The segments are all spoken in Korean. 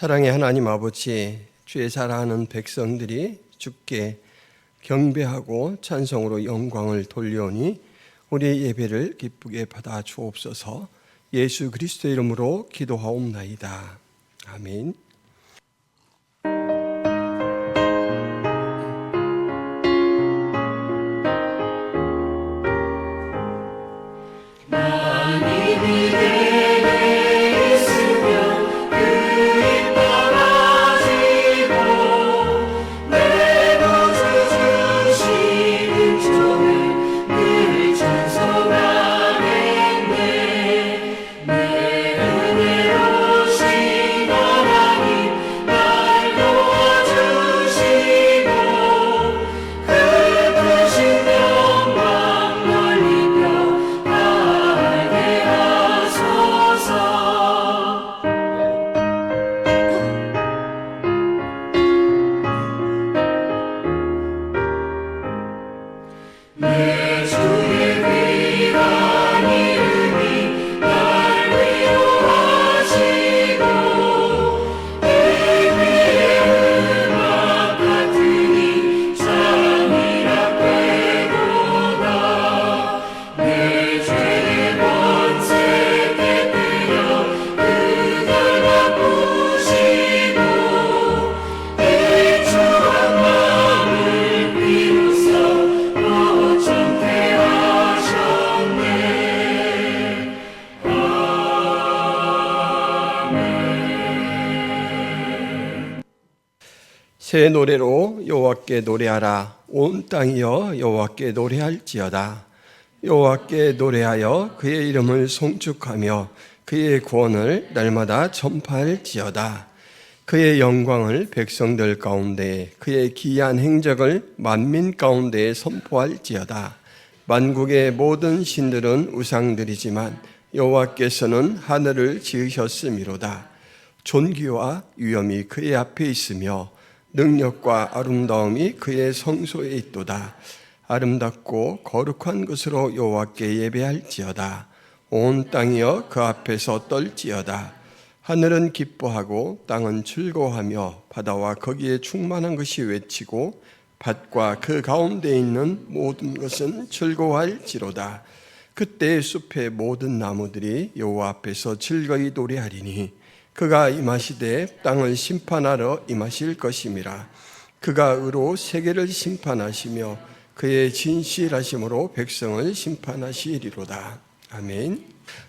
사랑의 하나님 아버지, 주의 사랑하는 백성들이 주께 경배하고 찬송으로 영광을 돌려오니 우리의 예배를 기쁘게 받아 주옵소서. 예수 그리스도의 이름으로 기도하옵나이다. 아멘. 새 노래로 여호와께 노래하라. 온 땅이여 여호와께 노래할지어다. 여호와께 노래하여 그의 이름을 송축하며 그의 구원을 날마다 전파할지어다. 그의 영광을 백성들 가운데, 그의 기이한 행적을 만민 가운데 선포할지어다. 만국의 모든 신들은 우상들이지만 여호와께서는 하늘을 지으셨음이로다. 존귀와 위엄이 그의 앞에 있으며 능력과 아름다움이 그의 성소에 있도다. 아름답고 거룩한 것으로 여호와께 예배할지어다. 온 땅이여 그 앞에서 떨지어다. 하늘은 기뻐하고 땅은 즐거워하며 바다와 거기에 충만한 것이 외치고 밭과 그 가운데 있는 모든 것은 즐거워할지로다. 그때 숲의 모든 나무들이 여호와 앞에서 즐거이 노래하리니 그가 임하시되 땅을 심판하러 임하실 것임이라. 그가 의로 세계를 심판하시며 그의 진실하심으로 백성을 심판하시리로다. 아멘.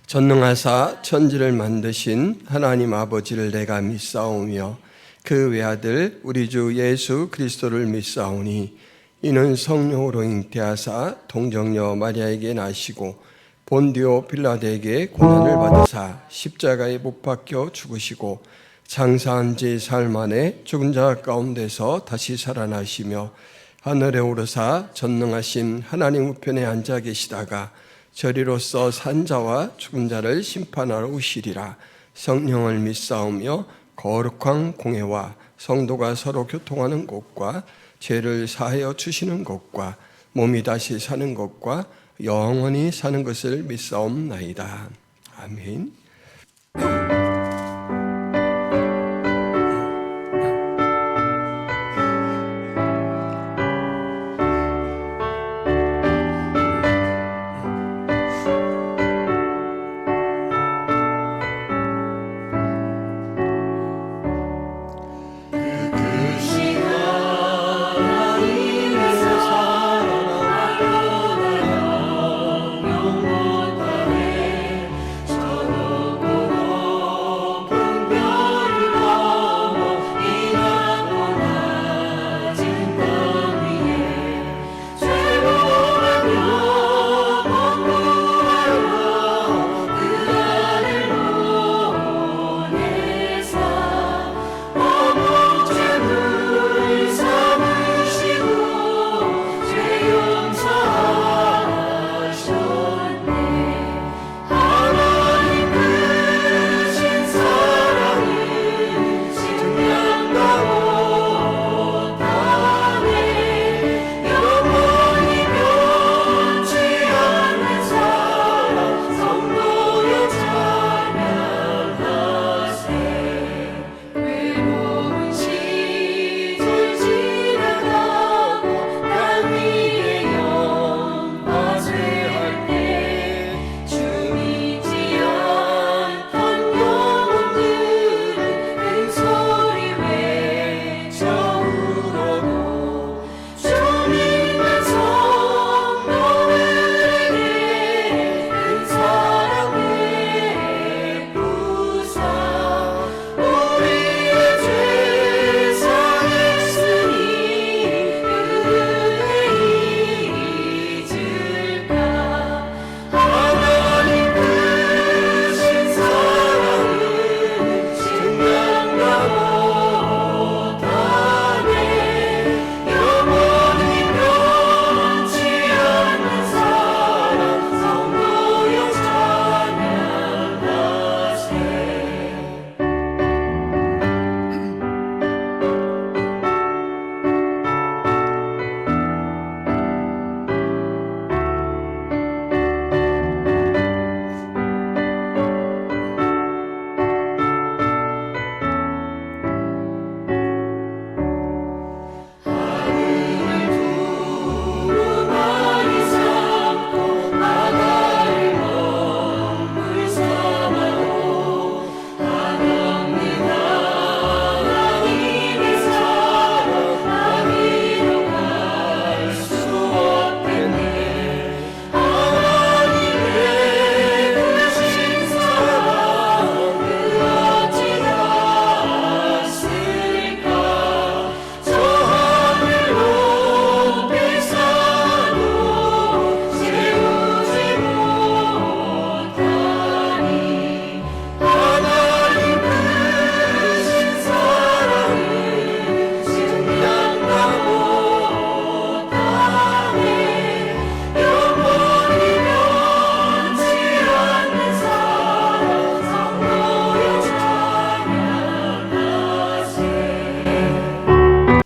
전능하사 천지를 만드신 하나님 아버지를 내가 믿사오며 그 외아들 우리 주 예수 그리스도를 믿사오니 이는 성령으로 잉태하사 동정녀 마리아에게 나시고 본디오 빌라도에게 고난을 받으사 십자가에 못 박혀 죽으시고 장사한 지 사흘 만에 죽은 자 가운데서 다시 살아나시며 하늘에 오르사 전능하신 하나님 우편에 앉아 계시다가 저리로서 산 자와 죽은 자를 심판하러 오시리라. 성령을 믿사오며 거룩한 공회와 성도가 서로 교통하는 것과 죄를 사하여 주시는 것과 몸이 다시 사는 것과 영원히 사는 것을 믿사옵나이다. 아멘.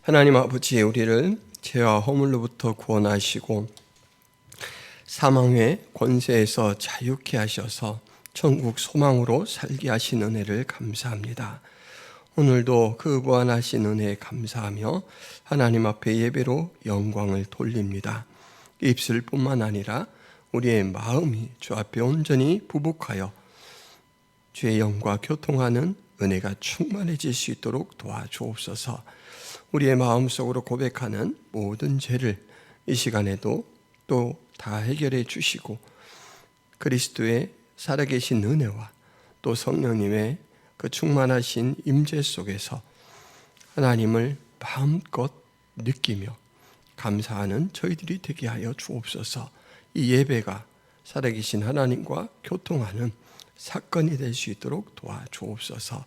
하나님 아버지, 우리를 죄와 허물로부터 구원하시고 사망의 권세에서 자유케 하셔서 천국 소망으로 살게 하신 은혜를 감사합니다. 오늘도 그 무한하신 은혜에 감사하며 하나님 앞에 예배로 영광을 돌립니다. 입술뿐만 아니라 우리의 마음이 주 앞에 온전히 부복하여 주의 영과 교통하는 은혜가 충만해질 수 있도록 도와주옵소서. 우리의 마음속으로 고백하는 모든 죄를 이 시간에도 또 다 해결해 주시고 그리스도의 살아계신 은혜와 또 성령님의 그 충만하신 임재 속에서 하나님을 마음껏 느끼며 감사하는 저희들이 되게 하여 주옵소서. 이 예배가 살아계신 하나님과 교통하는 사건이 될 수 있도록 도와주옵소서.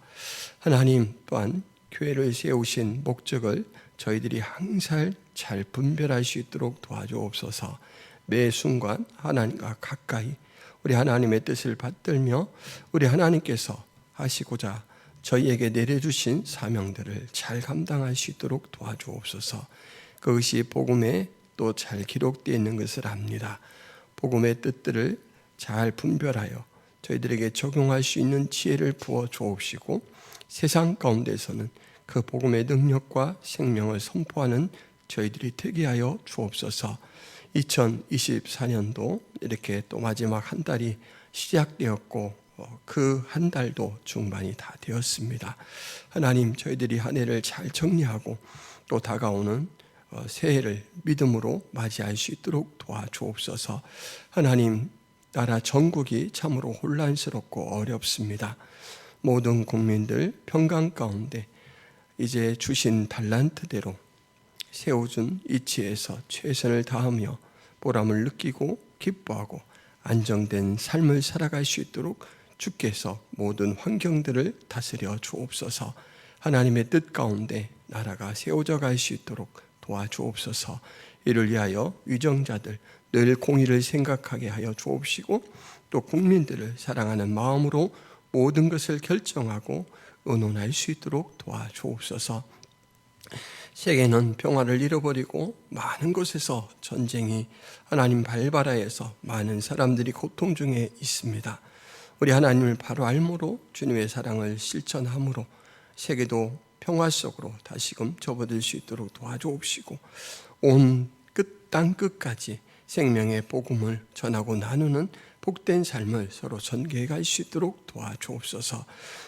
하나님 또한 교회를 세우신 목적을 저희들이 항상 잘 분별할 수 있도록 도와주옵소서. 매 순간 하나님과 가까이 우리 하나님의 뜻을 받들며 우리 하나님께서 하시고자 저희에게 내려주신 사명들을 잘 감당할 수 있도록 도와주옵소서. 그것이 복음에 또 잘 기록되어 있는 것을 압니다. 복음의 뜻들을 잘 분별하여 저희들에게 적용할 수 있는 지혜를 부어 주옵시고 세상 가운데서는 그 복음의 능력과 생명을 선포하는 저희들이 되게 하여 주옵소서. 2024년도 이렇게 또 마지막 한 달이 시작되었고 그 한 달도 중반이 다 되었습니다. 하나님, 저희들이 한 해를 잘 정리하고 또 다가오는 새해를 믿음으로 맞이할 수 있도록 도와주옵소서. 하나님, 나라 전국이 참으로 혼란스럽고 어렵습니다. 모든 국민들 평강 가운데 이제 주신 달란트대로 세워준 이치에서 최선을 다하며 보람을 느끼고 기뻐하고 안정된 삶을 살아갈 수 있도록 주께서 모든 환경들을 다스려 주옵소서. 하나님의 뜻 가운데 나라가 세워져 갈 수 있도록 도와주옵소서. 이를 위하여 위정자들 늘 공의를 생각하게 하여 주옵시고 또 국민들을 사랑하는 마음으로 모든 것을 결정하고 의논할 수 있도록 도와주옵소서. 세계는 평화를 잃어버리고 많은 곳에서 전쟁이 하나님 발바라에서 많은 사람들이 고통 중에 있습니다. 우리 하나님을 바로 알므로 주님의 사랑을 실천함으로 세계도 평화 속으로 다시금 접어들 수 있도록 도와주옵시고 온 끝 땅 끝까지 생명의 복음을 전하고 나누는 복된 삶을 서로 전개해 갈 수 있도록 도와주옵소서.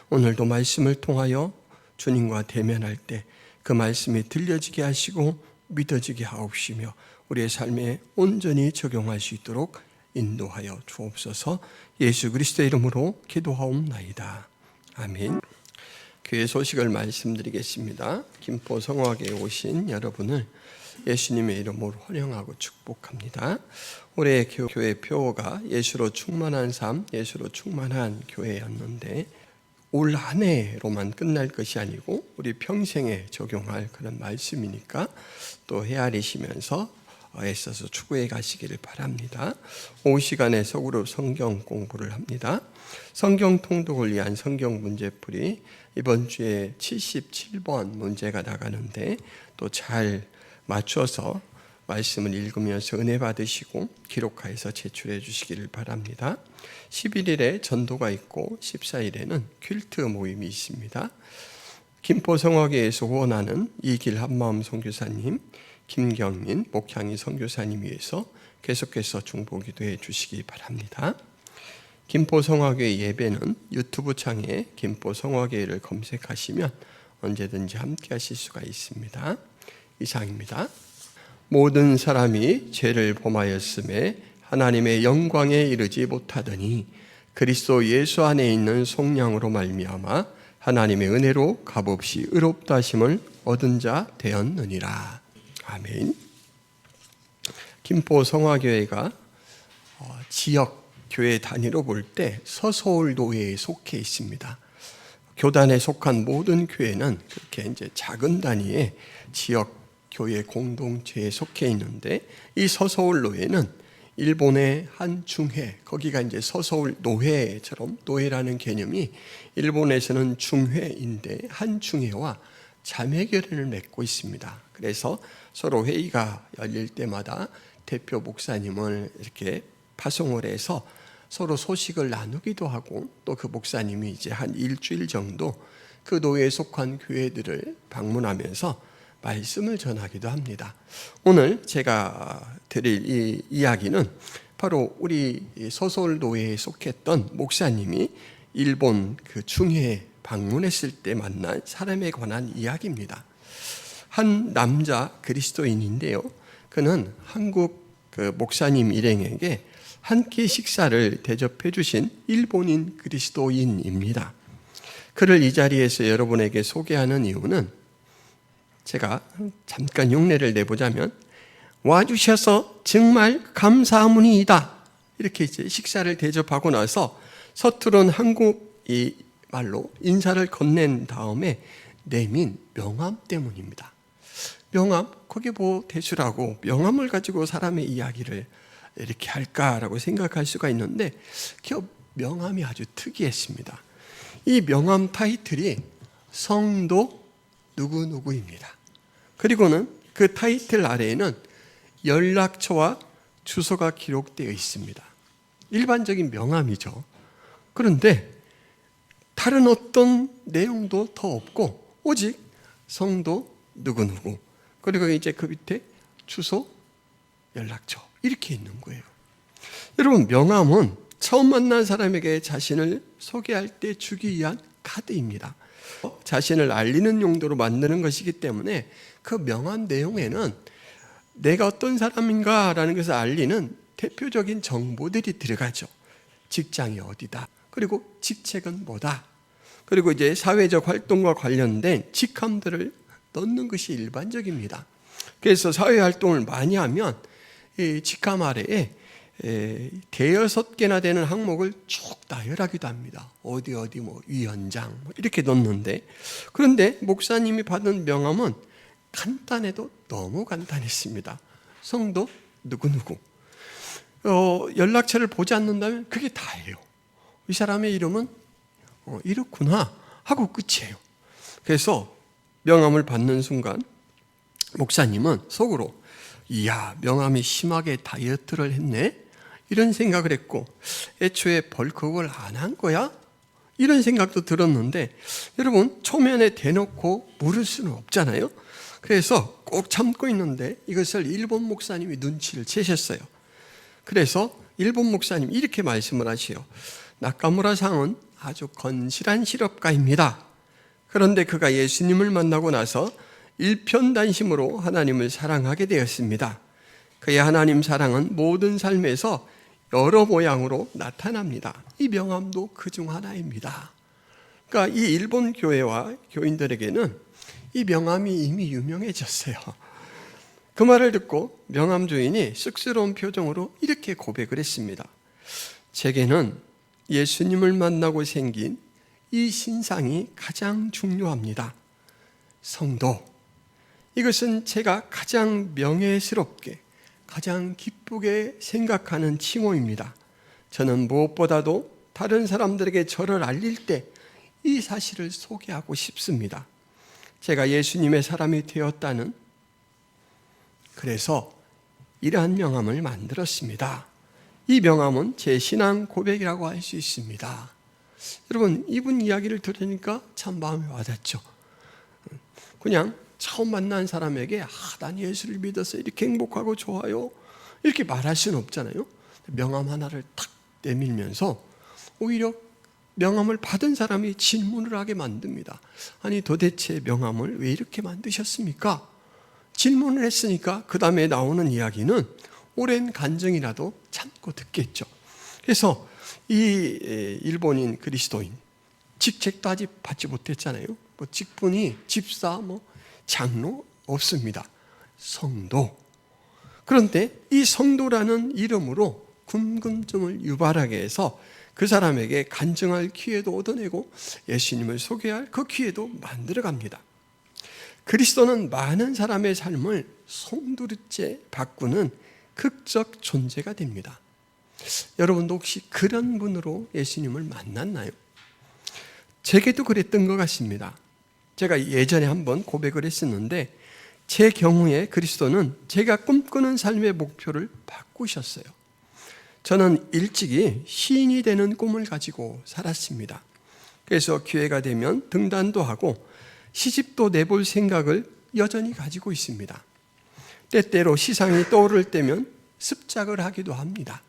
오늘도 말씀을 통하여 주님과 대면할 때 그 말씀이 들려지게 하시고 믿어지게 하옵시며 우리의 삶에 온전히 적용할 수 있도록 인도하여 주옵소서. 예수 그리스도의 이름으로 기도하옵나이다. 아멘. 교회 소식을 말씀드리겠습니다. 김포 성화교에 오신 여러분을 예수님의 이름으로 환영하고 축복합니다. 올해 교회 표어가 예수로 충만한 삶, 예수로 충만한 교회였는데 올 한 해로만 끝날 것이 아니고 우리 평생에 적용할 그런 말씀이니까 또 헤아리시면서 애써서 추구해 가시기를 바랍니다. 오후 시간에 서구로 성경 공부를 합니다. 성경 통독을 위한 성경 문제풀이 이번 주에 77번 문제가 나가는데 또 잘 맞춰서 말씀을 읽으면서 은혜 받으시고 기록하여서 제출해 주시기를 바랍니다. 11일에 전도가 있고 14일에는 퀼트 모임이 있습니다. 김포 성화교에서 후원하는 이길 한마음 선교사님, 김경민 목향이 선교사님 위해서 계속해서 중보기도해 주시기 바랍니다. 김포 성화교회 예배는 유튜브 창에 김포 성화교회를 검색하시면 언제든지 함께 하실 수가 있습니다. 이상입니다. 모든 사람이 죄를 범하였음에 하나님의 영광에 이르지 못하더니 그리스도 예수 안에 있는 속량으로 말미암아 하나님의 은혜로 값없이 의롭다 하심을 얻은 자 되었느니라. 아멘. 김포 성화교회가 지역 교회 단위로 볼 때 서서울교회에 속해 있습니다. 교단에 속한 모든 교회는 그렇게 이제 작은 단위의 지역 교회 공동체에 속해 있는데 이 서서울 노회는 일본의 한 중회, 거기가 이제 서서울 노회처럼 노회라는 개념이 일본에서는 중회인데 한 중회와 자매 결연을 맺고 있습니다. 그래서 서로 회의가 열릴 때마다 대표 목사님을 이렇게 파송을 해서 서로 소식을 나누기도 하고, 또 그 목사님이 이제 한 일주일 정도 그 노예에 속한 교회들을 방문하면서 말씀을 전하기도 합니다. 오늘 제가 드릴 이 이야기는 바로 우리 소설 노예에 속했던 목사님이 일본 그 중회에 방문했을 때 만난 사람에 관한 이야기입니다. 한 남자 그리스도인인데요, 그는 한국 그 목사님 일행에게 한 끼 식사를 대접해 주신 일본인 그리스도인입니다. 그를 이 자리에서 여러분에게 소개하는 이유는, 제가 잠깐 흉내를 내보자면, 와주셔서 정말 감사하무니이다, 이렇게 이제 식사를 대접하고 나서 서투른 한국 이 말로 인사를 건넨 다음에 내민 명함 때문입니다. 명함, 그게 뭐 대수라고 명함을 가지고 사람의 이야기를 이렇게 할까라고 생각할 수가 있는데, 그 명함이 아주 특이했습니다. 이 명함 타이틀이 성도 누구누구입니다. 그리고는 그 타이틀 아래에는 연락처와 주소가 기록되어 있습니다. 일반적인 명함이죠. 그런데 다른 어떤 내용도 더 없고 오직 성도 누구누구, 그리고 이제 그 밑에 주소, 연락처, 이렇게 있는 거예요. 여러분, 명함은 처음 만난 사람에게 자신을 소개할 때 주기 위한 카드입니다. 자신을 알리는 용도로 만드는 것이기 때문에 그 명함 내용에는 내가 어떤 사람인가라는 것을 알리는 대표적인 정보들이 들어가죠. 직장이 어디다, 그리고 직책은 뭐다, 그리고 이제 사회적 활동과 관련된 직함들을 넣는 것이 일반적입니다. 그래서 사회활동을 많이 하면 이 직함 아래에 대여섯 개나 되는 항목을 쭉 나열하기도 합니다. 어디 뭐 위원장 이렇게 넣는데, 그런데 목사님이 받은 명함은 간단해도 너무 간단했습니다. 성도 누구누구. 연락처를 보지 않는다면 그게 다예요. 이 사람의 이름은 이렇구나 하고 끝이에요. 그래서 명함을 받는 순간 목사님은 속으로, 이야, 명함이 심하게 다이어트를 했네, 이런 생각을 했고, 애초에 벌크업을 안 한 거야? 이런 생각도 들었는데, 여러분, 초면에 대놓고 물을 수는 없잖아요. 그래서 꼭 참고 있는데 이것을 일본 목사님이 눈치를 채셨어요. 그래서 일본 목사님이 이렇게 말씀을 하시요. 나카무라 상은 아주 건실한 실업가입니다. 그런데 그가 예수님을 만나고 나서 일편단심으로 하나님을 사랑하게 되었습니다. 그의 하나님 사랑은 모든 삶에서 여러 모양으로 나타납니다. 이 명함도 그중 하나입니다. 그러니까 이 일본 교회와 교인들에게는 이 명함이 이미 유명해졌어요. 그 말을 듣고 명함 주인이 쑥스러운 표정으로 이렇게 고백을 했습니다. 제게는 예수님을 만나고 생긴 이 신상이 가장 중요합니다. 성도, 이것은 제가 가장 명예스럽게, 가장 기쁘게 생각하는 칭호입니다. 저는 무엇보다도 다른 사람들에게 저를 알릴 때 이 사실을 소개하고 싶습니다. 제가 예수님의 사람이 되었다는, 그래서 이러한 명함을 만들었습니다. 이 명함은 제 신앙 고백이라고 할 수 있습니다. 여러분, 이분 이야기를 들으니까 참 마음이 와닿죠. 그냥 처음 만난 사람에게 난 예수를 믿어서 이렇게 행복하고 좋아요, 이렇게 말할 수는 없잖아요. 명함 하나를 탁 내밀면서 오히려 명함을 받은 사람이 질문을 하게 만듭니다. 아니, 도대체 명함을 왜 이렇게 만드셨습니까? 질문을 했으니까 그 다음에 나오는 이야기는 오랜 간증이라도 참고 듣겠죠. 그래서 이 일본인 그리스도인, 직책도 아직 받지 못했잖아요. 뭐 직분이 집사, 장로 없습니다. 성도. 그런데 이 성도라는 이름으로 궁금증을 유발하게 해서 그 사람에게 간증할 기회도 얻어내고 예수님을 소개할 그 기회도 만들어갑니다. 그리스도는 많은 사람의 삶을 송두리째 바꾸는 극적 존재가 됩니다. 여러분도 혹시 그런 분으로 예수님을 만났나요? 제게도 그랬던 것 같습니다. 제가 예전에 한번 고백을 했었는데 제 경우에 그리스도는 제가 꿈꾸는 삶의 목표를 바꾸셨어요. 저는 일찍이 시인이 되는 꿈을 가지고 살았습니다. 그래서 기회가 되면 등단도 하고 시집도 내볼 생각을 여전히 가지고 있습니다. 때때로 시상이 떠오를 때면 습작을 하기도 합니다.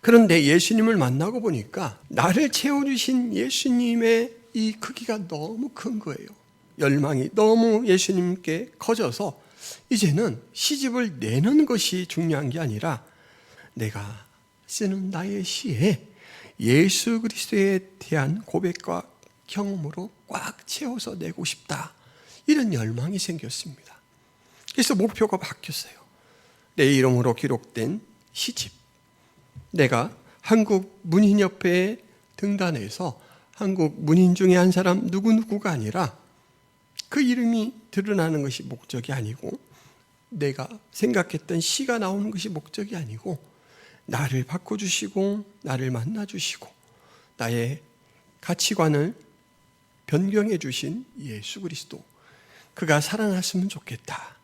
그런데 예수님을 만나고 보니까 나를 채워주신 예수님의 이 크기가 너무 큰 거예요. 열망이 너무 예수님께 커져서 이제는 시집을 내는 것이 중요한 게 아니라 내가 쓰는 나의 시에 예수 그리스도에 대한 고백과 경험으로 꽉 채워서 내고 싶다. 이런 열망이 생겼습니다. 그래서 목표가 바뀌었어요. 내 이름으로 기록된 시집. 내가 한국 문인협회에 등단해서 한국 문인 중에 한 사람 누구누구가 아니라 그 이름이 드러나는 것이 목적이 아니고 내가 생각했던 시가 나오는 것이 목적이 아니고 나를 바꿔주시고 나를 만나주시고 나의 가치관을 변경해 주신 예수 그리스도, 그가 살아났으면 좋겠다.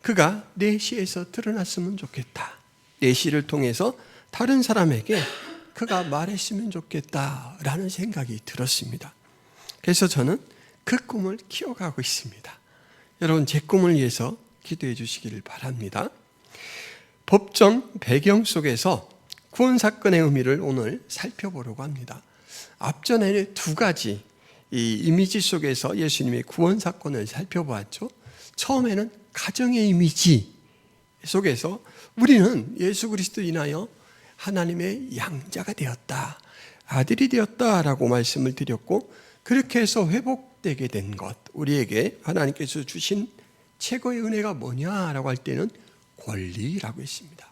그가 내 시에서 드러났으면 좋겠다. 내 시를 통해서 다른 사람에게 그가 말했으면 좋겠다라는 생각이 들었습니다. 그래서 저는 그 꿈을 키워가고 있습니다. 여러분, 제 꿈을 위해서 기도해 주시기를 바랍니다. 법정 배경 속에서 구원 사건의 의미를 오늘 살펴보려고 합니다. 앞전에는 두 가지 이 이미지 속에서 예수님의 구원 사건을 살펴보았죠. 처음에는 가정의 이미지 속에서 우리는 예수 그리스도 인하여 하나님의 양자가 되었다, 아들이 되었다라고 말씀을 드렸고, 그렇게 해서 회복되게 된 것, 우리에게 하나님께서 주신 최고의 은혜가 뭐냐라고 할 때는 권리라고 했습니다.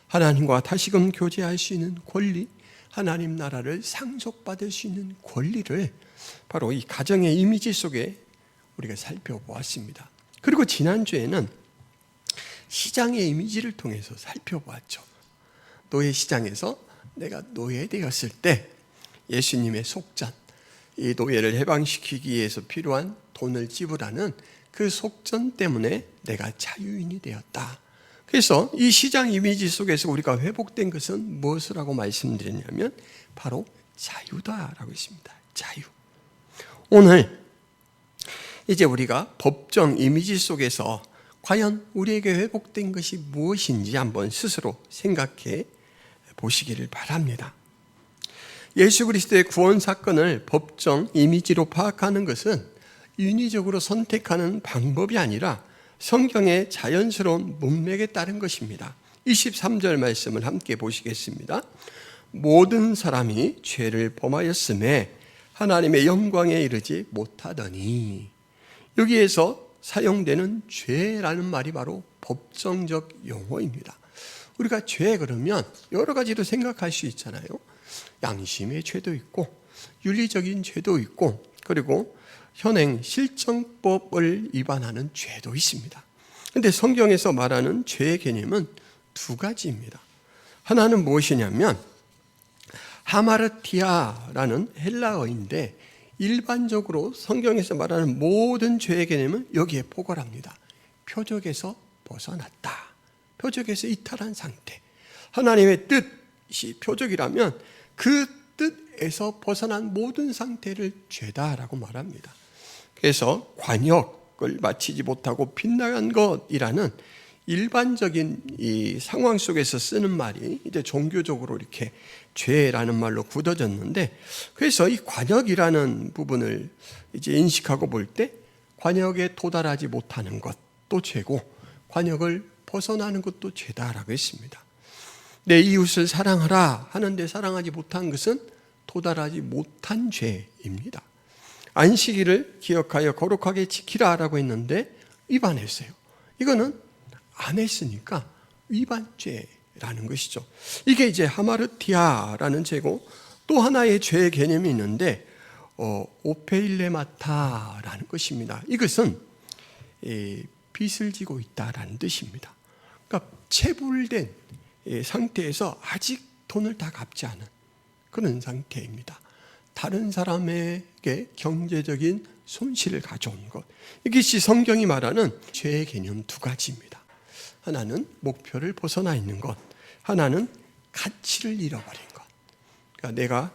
하나님과 다시금 교제할 수 있는 권리, 하나님 나라를 상속받을 수 있는 권리를 바로 이 가정의 이미지 속에 우리가 살펴보았습니다. 그리고 지난주에는 시장의 이미지를 통해서 살펴보았죠. 노예 시장에서 내가 노예되었을 때 예수님의 속전, 이 노예를 해방시키기 위해서 필요한 돈을 지불하는 그 속전 때문에 내가 자유인이 되었다. 그래서 이 시장 이미지 속에서 우리가 회복된 것은 무엇을 하고 말씀드렸냐면 바로 자유다라고 했습니다. 자유. 오늘 이제 우리가 법정 이미지 속에서 과연 우리에게 회복된 것이 무엇인지 한번 스스로 생각해 보시기를 바랍니다. 예수 그리스도의 구원 사건을 법정 이미지로 파악하는 것은 인위적으로 선택하는 방법이 아니라 성경의 자연스러운 문맥에 따른 것입니다. 23절 말씀을 함께 보시겠습니다. 모든 사람이 죄를 범하였음에 하나님의 영광에 이르지 못하더니, 여기에서 사용되는 죄라는 말이 바로 법정적 용어입니다. 우리가 죄 그러면 여러 가지로 생각할 수 있잖아요. 양심의 죄도 있고 윤리적인 죄도 있고 그리고 현행 실정법을 위반하는 죄도 있습니다. 그런데 성경에서 말하는 죄의 개념은 두 가지입니다. 하나는 무엇이냐면 하마르티아라는 헬라어인데 일반적으로 성경에서 말하는 모든 죄의 개념은 여기에 포괄합니다. 표적에서 벗어났다. 표적에서 이탈한 상태. 하나님의 뜻이 표적이라면 그 뜻에서 벗어난 모든 상태를 죄다라고 말합니다. 그래서 관역을 마치지 못하고 빗나간 것이라는 일반적인 이 상황 속에서 쓰는 말이 이제 종교적으로 이렇게 죄라는 말로 굳어졌는데, 그래서 이 관역이라는 부분을 이제 인식하고 볼 때 관역에 도달하지 못하는 것도 죄고 관역을 벗어나는 것도 죄다라고 했습니다. 내 이웃을 사랑하라 하는데 사랑하지 못한 것은 도달하지 못한 죄입니다. 안식일을 기억하여 거룩하게 지키라라고 했는데 위반했어요. 이거는 안 했으니까 위반죄라는 것이죠. 이게 이제 하마르티아라는 죄고, 또 하나의 죄의 개념이 있는데 오페일레마타라는 것입니다. 이것은 빚을 지고 있다라는 뜻입니다. 그러니까 체불된 상태에서 아직 돈을 다 갚지 않은 그런 상태입니다. 다른 사람에게 경제적인 손실을 가져온 것. 이것이 성경이 말하는 죄의 개념 두 가지입니다. 하나는 목표를 벗어나 있는 것, 하나는 가치를 잃어버린 것. 그러니까 내가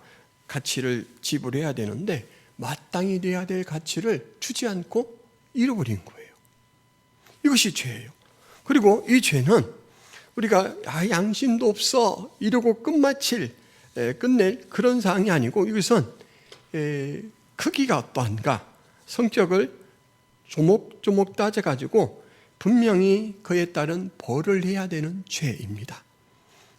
가치를 지불해야 되는데 마땅히 돼야 될 가치를 주지 않고 잃어버린 거예요. 이것이 죄예요. 그리고 이 죄는 우리가 양심도 없어 이러고 끝낼 그런 사항이 아니고, 이것은 크기가 어떠한가, 성격을 조목조목 따져가지고 분명히 그에 따른 벌을 해야 되는 죄입니다.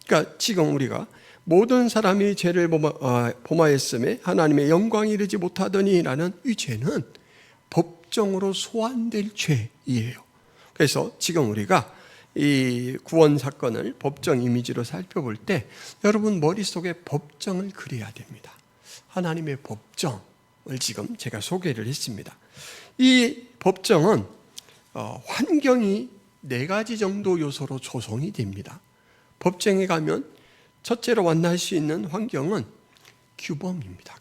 그러니까 지금 우리가 모든 사람이 죄를 범하였음에 하나님의 영광이 이르지 못하더니 라는 이 죄는 법정으로 소환될 죄이에요. 그래서 지금 우리가 이 구원 사건을 법정 이미지로 살펴볼 때 여러분 머릿속에 법정을 그려야 됩니다. 하나님의 법정을 지금 제가 소개를 했습니다. 이 법정은 환경이 4가지 정도 요소로 조성이 됩니다. 법정에 가면 첫째로 만날 수 있는 환경은 규범입니다.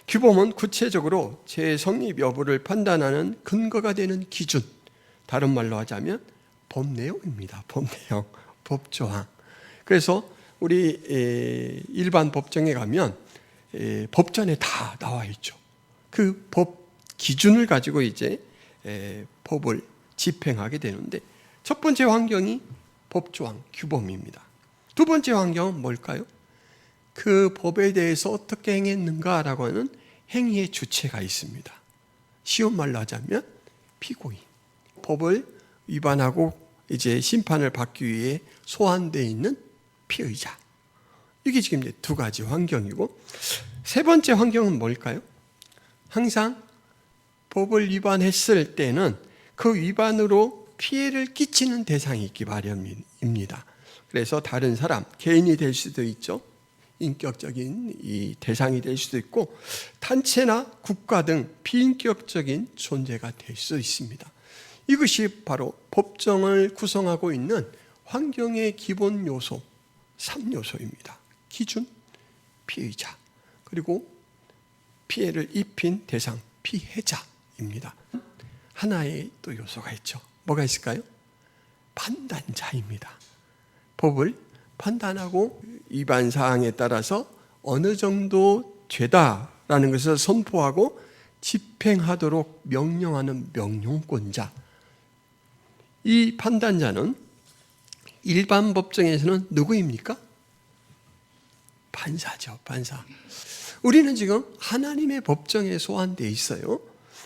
규범은 구체적으로 죄의 성립 여부를 판단하는 근거가 되는 기준, 다른 말로 하자면 법 내용입니다. 법 내용, 법 조항. 그래서 우리 일반 법정에 가면 법전에 다 나와 있죠. 그 법 기준을 가지고 이제 법을 집행하게 되는데, 첫 번째 환경이 법조항, 규범입니다. 두 번째 환경은 뭘까요? 그 법에 대해서 어떻게 행했는가라고 하는 행위의 주체가 있습니다. 쉬운 말로 하자면 피고인. 법을 위반하고 이제 심판을 받기 위해 소환되어 있는 피의자. 이게 지금 이제 2가지 환경이고, 세 번째 환경은 뭘까요? 항상 법을 위반했을 때는 그 위반으로 피해를 끼치는 대상이 있기 마련입니다. 그래서 다른 사람, 개인이 될 수도 있죠. 인격적인 이 대상이 될 수도 있고, 단체나 국가 등 비인격적인 존재가 될 수 있습니다. 이것이 바로 법정을 구성하고 있는 환경의 기본 요소 3요소입니다. 기준, 피의자, 그리고 피해를 입힌 대상, 피해자입니다. 하나의 또 요소가 있죠. 뭐가 있을까요? 판단자입니다. 법을 판단하고 위반 사항에 따라서 어느 정도 죄다라는 것을 선포하고 집행하도록 명령하는 명령권자. 이 판단자는 일반 법정에서는 누구입니까? 판사죠, 판사. 우리는 지금 하나님의 법정에 소환되어 있어요.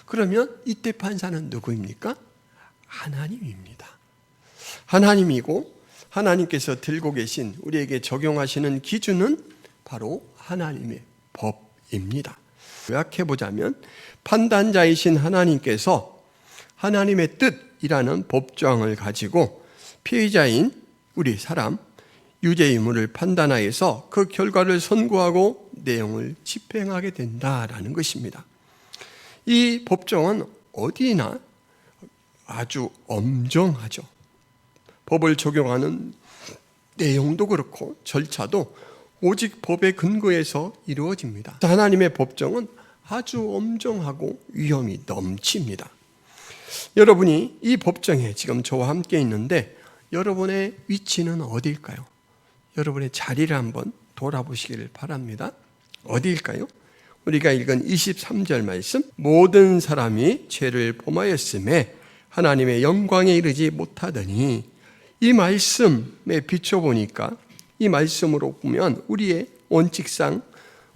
그러면 이때 판사는 누구입니까? 하나님입니다. 하나님이고, 하나님께서 들고 계신 우리에게 적용하시는 기준은 바로 하나님의 법입니다. 요약해보자면 판단자이신 하나님께서 하나님의 뜻이라는 법조항을 가지고 피의자인 우리 사람, 유죄 의무를 판단하여서 그 결과를 선고하고 내용을 집행하게 된다라는 것입니다. 이 법정은 어디나 아주 엄정하죠. 법을 적용하는 내용도 그렇고 절차도 오직 법의 근거에서 이루어집니다. 하나님의 법정은 아주 엄정하고 위험이 넘칩니다. 여러분이 이 법정에 지금 저와 함께 있는데 여러분의 위치는 어디일까요? 여러분의 자리를 한번 돌아보시기를 바랍니다. 어디일까요? 우리가 읽은 23절 말씀, 모든 사람이 죄를 범하였음에 하나님의 영광에 이르지 못하더니, 이 말씀에 비춰보니까 이 말씀으로 보면 우리의 원칙상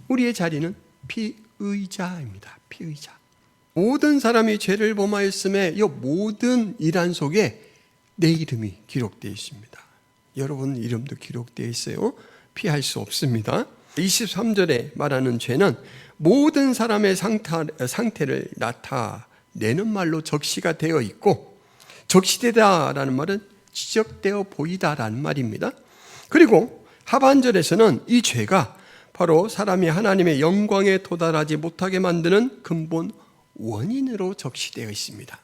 우리의 자리는 피의자입니다. 피의자. 모든 사람이 죄를 범하였음에 이 모든 이란 속에 내 이름이 기록되어 있습니다. 여러분 이름도 기록되어 있어요. 피할 수 없습니다. 23절에 말하는 죄는 모든 사람의 상태를 나타내는 말로 적시가 되어 있고, 적시되다라는 말은 지적되어 보이다라는 말입니다. 그리고 하반절에서는 이 죄가 바로 사람이 하나님의 영광에 도달하지 못하게 만드는 근본 원인으로 적시되어 있습니다.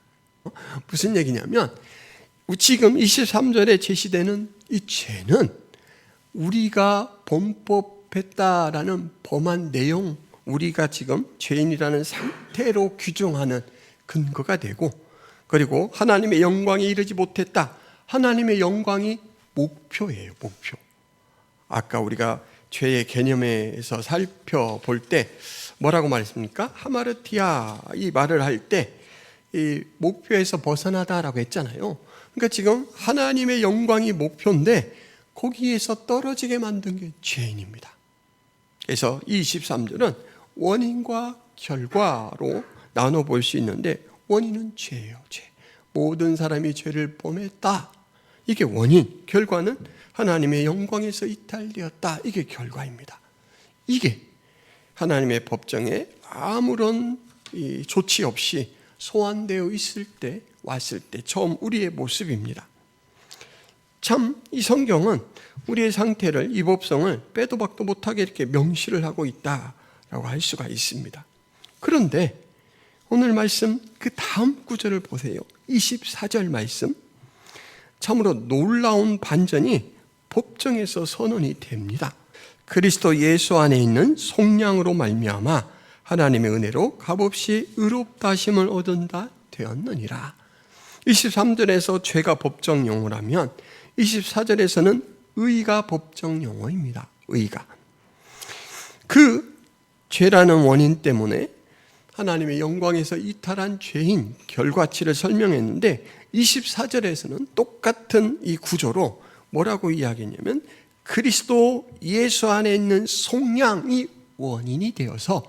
무슨 얘기냐면 지금 23절에 제시되는 이 죄는 우리가 범법했다라는 범한 내용, 우리가 지금 죄인이라는 상태로 규정하는 근거가 되고, 그리고 하나님의 영광에 이르지 못했다. 하나님의 영광이 목표예요, 목표. 아까 우리가 죄의 개념에서 살펴볼 때 뭐라고 말했습니까? 하마르티아 이 말을 할 때 이 목표에서 벗어나다라고 했잖아요. 그러니까 지금 하나님의 영광이 목표인데 거기에서 떨어지게 만든 게 죄인입니다. 그래서 이 23절은 원인과 결과로 나눠볼 수 있는데, 원인은 죄예요, 죄. 모든 사람이 죄를 범했다. 이게 원인, 결과는 하나님의 영광에서 이탈되었다. 이게 결과입니다. 이게 하나님의 법정에 아무런 조치 없이 소환되어 있을 때, 왔을 때 처음 우리의 모습입니다. 참 이 성경은 우리의 상태를, 이 법성을 빼도 박도 못하게 이렇게 명시를 하고 있다라고 할 수가 있습니다. 그런데 오늘 말씀 그 다음 구절을 보세요. 24절 말씀. 참으로 놀라운 반전이 법정에서 선언이 됩니다. 그리스도 예수 안에 있는 속량으로 말미암아 하나님의 은혜로 값없이 의롭다 하심을 얻은다 되었느니라. 23절에서 죄가 법정 용어라면 24절에서는 의가 법정 용어입니다. 의가. 그 죄라는 원인 때문에 하나님의 영광에서 이탈한 죄인 결과치를 설명했는데 24절에서는 똑같은 이 구조로 뭐라고 이야기했냐면 그리스도 예수 안에 있는 속량이 원인이 되어서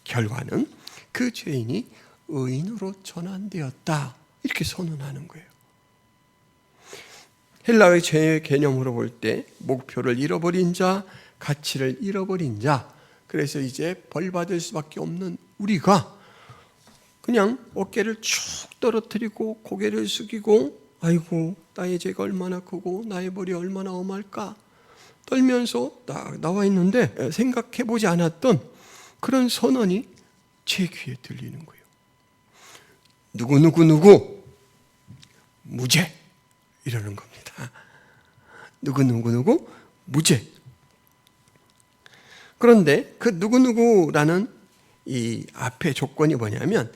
결과는 그 죄인이 의인으로 전환되었다. 이렇게 선언하는 거예요. 헬라의 죄의 개념으로 볼 때 목표를 잃어버린 자, 가치를 잃어버린 자, 그래서 이제 벌 받을 수밖에 없는 우리가 그냥 어깨를 쭉 떨어뜨리고 고개를 숙이고 아이고 나의 죄가 얼마나 크고 나의 벌이 얼마나 엄할까 떨면서 나와 있는데 생각해보지 않았던 그런 선언이 제 귀에 들리는 거예요. 누구 무죄 이러는 겁니다. 누구 무죄. 그런데 그 누구라는 이 앞에 조건이 뭐냐면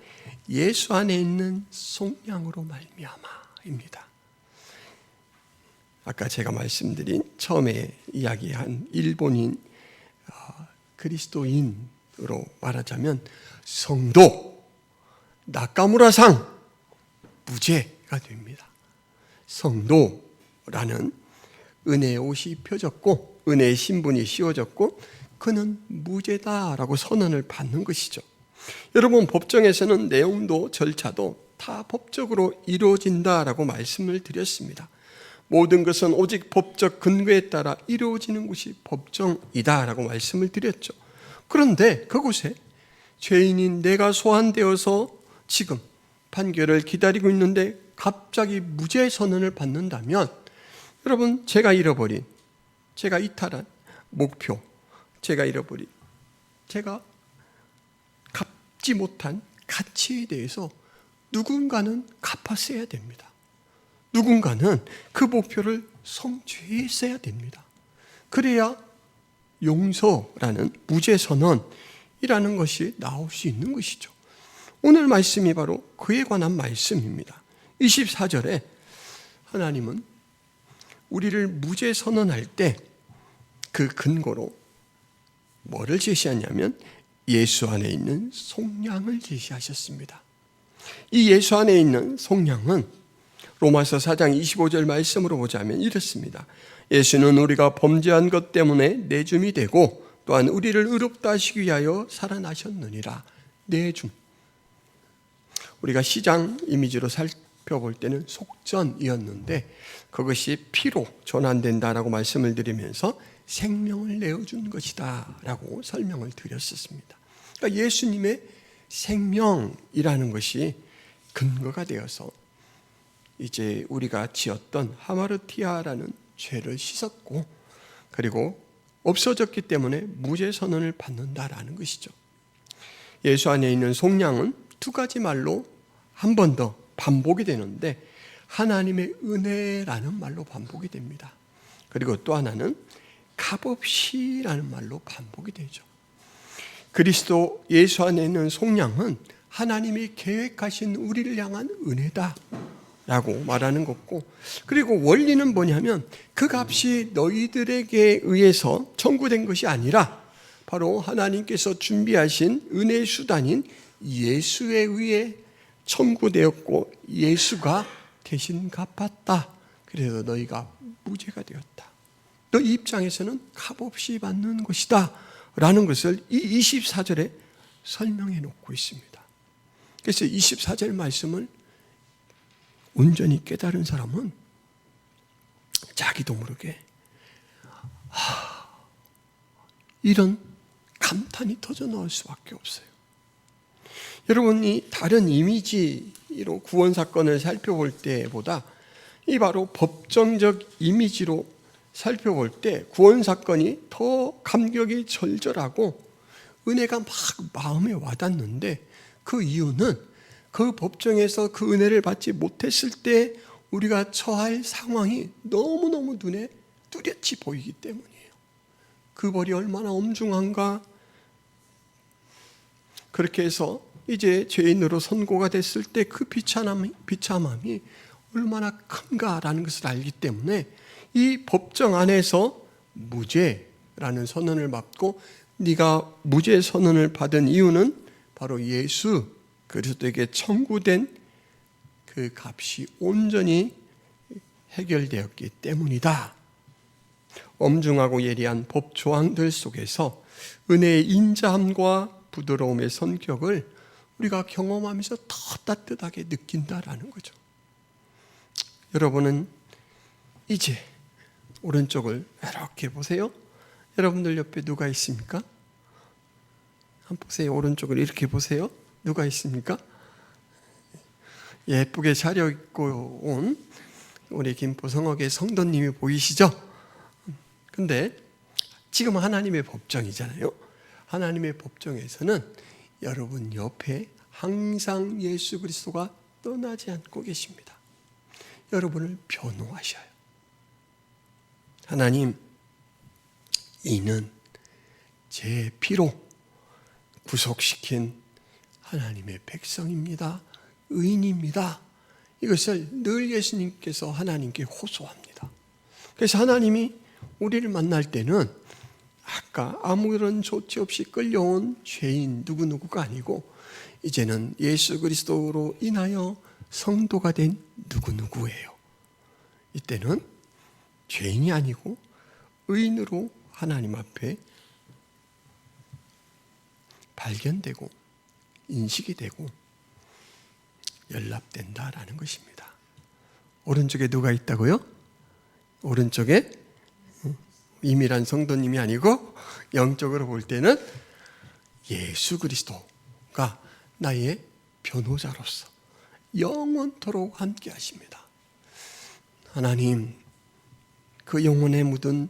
예수 안에 있는 속량으로 말미암아입니다. 아까 제가 말씀드린 처음에 이야기한 일본인 그리스도인으로 말하자면 성도 나카무라상 무죄가 됩니다. 성도라는 은혜의 옷이 입혀졌고 은혜의 신분이 씌워졌고 그는 무죄다라고 선언을 받는 것이죠. 여러분 법정에서는 내용도 절차도 다 법적으로 이루어진다라고 말씀을 드렸습니다. 모든 것은 오직 법적 근거에 따라 이루어지는 것이 법정이다라고 말씀을 드렸죠. 그런데 그곳에 죄인인 내가 소환되어서 지금 판결을 기다리고 있는데 갑자기 무죄 선언을 받는다면 여러분 제가 잃어버린, 제가 이탈한 목표, 제가 잃어버린, 제가 갚지 못한 가치에 대해서 누군가는 갚았어야 됩니다. 누군가는 그 목표를 성취했어야 됩니다. 그래야 용서라는 무죄 선언이라는 것이 나올 수 있는 것이죠. 오늘 말씀이 바로 그에 관한 말씀입니다. 24절에 하나님은 우리를 무죄 선언할 때 그 근거로 뭐를 제시하냐면 예수 안에 있는 속량을 제시하셨습니다. 이 예수 안에 있는 속량은 로마서 4장 25절 말씀으로 보자면 이렇습니다. 예수는 우리가 범죄한 것 때문에 내줌이 되고 또한 우리를 의롭다 하시기 위하여 살아나셨느니라. 내줌. 우리가 시장 이미지로 살펴볼 때는 속전이었는데 그것이 피로 전환된다라고 말씀을 드리면서 생명을 내어준 것이다 라고 설명을 드렸었습니다. 그러니까 예수님의 생명이라는 것이 근거가 되어서 이제 우리가 지었던 하마르티아라는 죄를 씻었고 그리고 없어졌기 때문에 무죄 선언을 받는다라는 것이죠. 예수 안에 있는 속량은 두 가지 말로 한 번 더 반복이 되는데 하나님의 은혜라는 말로 반복이 됩니다. 그리고 또 하나는 값없이라는 말로 반복이 되죠. 그리스도 예수 안에 있는 속량은 하나님이 계획하신 우리를 향한 은혜다 라고 말하는 것고, 그리고 원리는 뭐냐면 그 값이 너희들에게 의해서 청구된 것이 아니라 바로 하나님께서 준비하신 은혜의 수단인 예수에 의해 청구되었고 예수가 대신 갚았다. 그래서 너희가 무죄가 되었다. 너희 입장에서는 값없이 받는 것이다 라는 것을 이 24절에 설명해 놓고 있습니다. 그래서 24절 말씀을 온전히 깨달은 사람은 자기도 모르게 이런 감탄이 터져 나올 수밖에 없어요. 여러분이 다른 이미지로 구원 사건을 살펴볼 때보다 이 바로 법정적 이미지로 살펴볼 때 구원 사건이 더 감격이 절절하고 은혜가 막 마음에 와닿는데, 그 이유는 그 법정에서 그 은혜를 받지 못했을 때 우리가 처할 상황이 너무너무 눈에 뚜렷이 보이기 때문이에요. 그 벌이 얼마나 엄중한가. 그렇게 해서 이제 죄인으로 선고가 됐을 때 그 비참함이 얼마나 큰가라는 것을 알기 때문에 이 법정 안에서 무죄라는 선언을 받고, 네가 무죄 선언을 받은 이유는 바로 예수 그리스도에게 청구된 그 값이 온전히 해결되었기 때문이다. 엄중하고 예리한 법 조항들 속에서 은혜의 인자함과 부드러움의 성격을 우리가 경험하면서 더 따뜻하게 느낀다라는 거죠. 여러분은 이제 오른쪽을 이렇게 보세요. 여러분들 옆에 누가 있습니까? 한번 보세요. 오른쪽을 이렇게 보세요. 누가 있습니까? 예쁘게 차려입고 온 우리 김포성역의 성도님이 보이시죠? 근데 지금 하나님의 법정이잖아요. 하나님의 법정에서는 여러분 옆에 항상 예수 그리스도가 떠나지 않고 계십니다. 여러분을 변호하셔요. 하나님, 이는 제 피로 구속시킨 하나님의 백성입니다. 의인입니다. 이것을 늘 예수님께서 하나님께 호소합니다. 그래서 하나님이 우리를 만날 때는 아까 아무런 조치 없이 끌려온 죄인 누구누구가 아니고 이제는 예수 그리스도로 인하여 성도가 된 누구누구예요. 이때는 죄인이 아니고 의인으로 하나님 앞에 발견되고 인식이 되고 연락된다라는 것입니다. 오른쪽에 누가 있다고요? 오른쪽에 임의란 성도님이 아니고 영적으로 볼 때는 예수 그리스도가 나의 변호자로서 영원토록 함께 하십니다. 하나님, 그 영혼에 묻은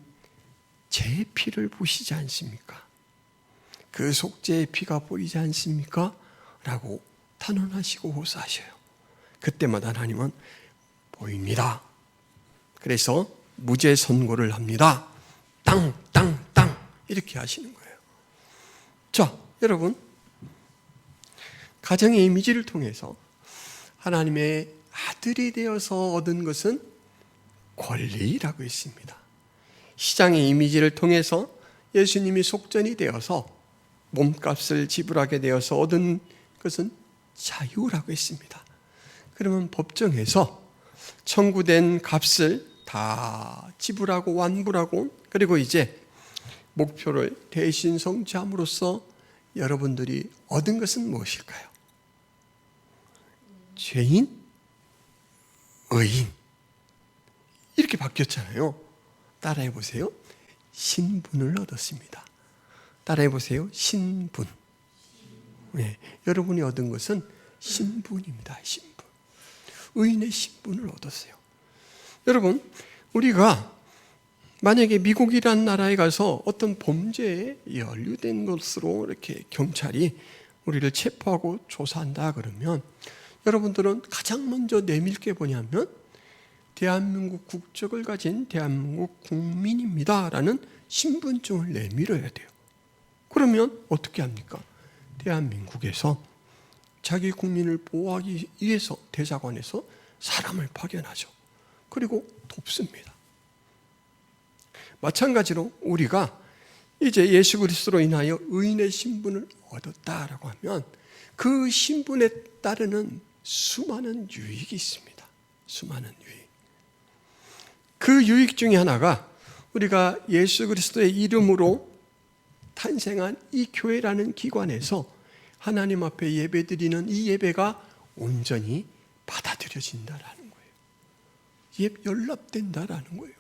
제 피를 보시지 않습니까? 그 속죄의 피가 보이지 않습니까? 라고 탄원하시고 호소하셔요. 그때마다 하나님은 보입니다. 그래서 무죄 선고를 합니다. 땅 이렇게 하시는 거예요. 자, 여러분, 가정의 이미지를 통해서 하나님의 아들이 되어서 얻은 것은 권리라고 했습니다. 시장의 이미지를 통해서 예수님이 속전이 되어서 몸값을 지불하게 되어서 얻은 것은 자유라고 했습니다. 그러면 법정에서 청구된 값을 다 지불하고 완불하고, 그리고 이제 목표를 대신 성취함으로써 여러분들이 얻은 것은 무엇일까요? 죄인, 의인, 이렇게 바뀌었잖아요. 따라해 보세요. 신분을 얻었습니다. 따라해 보세요. 신분. 네, 여러분이 얻은 것은 신분입니다. 신분. 의인의 신분을 얻었어요. 여러분, 우리가 만약에 미국이란 나라에 가서 어떤 범죄에 연루된 것으로 이렇게 경찰이 우리를 체포하고 조사한다 그러면 여러분들은 가장 먼저 내밀 게 뭐냐면 대한민국 국적을 가진 대한민국 국민입니다 라는 신분증을 내밀어야 돼요. 그러면 어떻게 합니까? 대한민국에서 자기 국민을 보호하기 위해서 대사관에서 사람을 파견하죠. 그리고 돕습니다. 마찬가지로 우리가 이제 예수 그리스도로 인하여 의인의 신분을 얻었다라고 하면 그 신분에 따르는 수많은 유익이 있습니다. 수많은 유익. 그 유익 중에 하나가 우리가 예수 그리스도의 이름으로 탄생한 이 교회라는 기관에서 하나님 앞에 예배드리는 이 예배가 온전히 받아들여진다라는 거예요. 연락된다라는 거예요.